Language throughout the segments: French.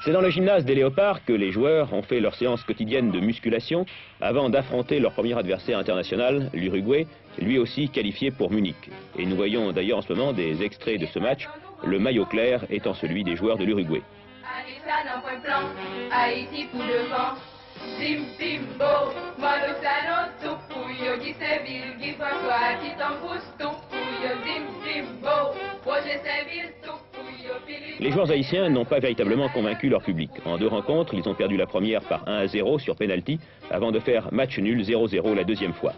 C'est dans le gymnase des Léopards que les joueurs ont fait leur séance quotidienne de musculation avant d'affronter leur premier adversaire international, l'Uruguay, lui aussi qualifié pour Munich. Et nous voyons d'ailleurs en ce moment des extraits de ce match, le maillot clair étant celui des joueurs de l'Uruguay. Les joueurs haïtiens n'ont pas véritablement convaincu leur public. En 2 rencontres, ils ont perdu la première par 1-0 sur pénalty avant de faire match nul 0-0 la deuxième fois.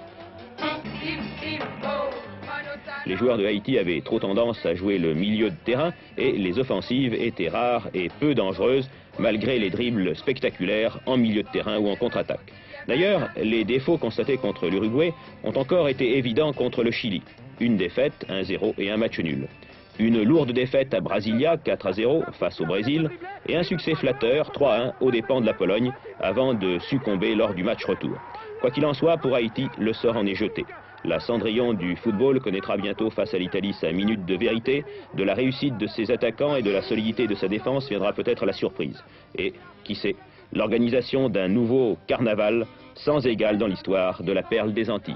Les joueurs de Haïti avaient trop tendance à jouer le milieu de terrain et les offensives étaient rares et peu dangereuses malgré les dribbles spectaculaires en milieu de terrain ou en contre-attaque. D'ailleurs, les défauts constatés contre l'Uruguay ont encore été évidents contre le Chili. Une défaite, 1-0 et un match nul. Une lourde défaite à Brasilia, 4-0 face au Brésil, et un succès flatteur, 3-1 aux dépens de la Pologne, avant de succomber lors du match retour. Quoi qu'il en soit, pour Haïti, le sort en est jeté. La Cendrillon du football connaîtra bientôt face à l'Italie sa minute de vérité. De la réussite de ses attaquants et de la solidité de sa défense viendra peut-être la surprise. Et, qui sait, l'organisation d'un nouveau carnaval sans égal dans l'histoire de la perle des Antilles.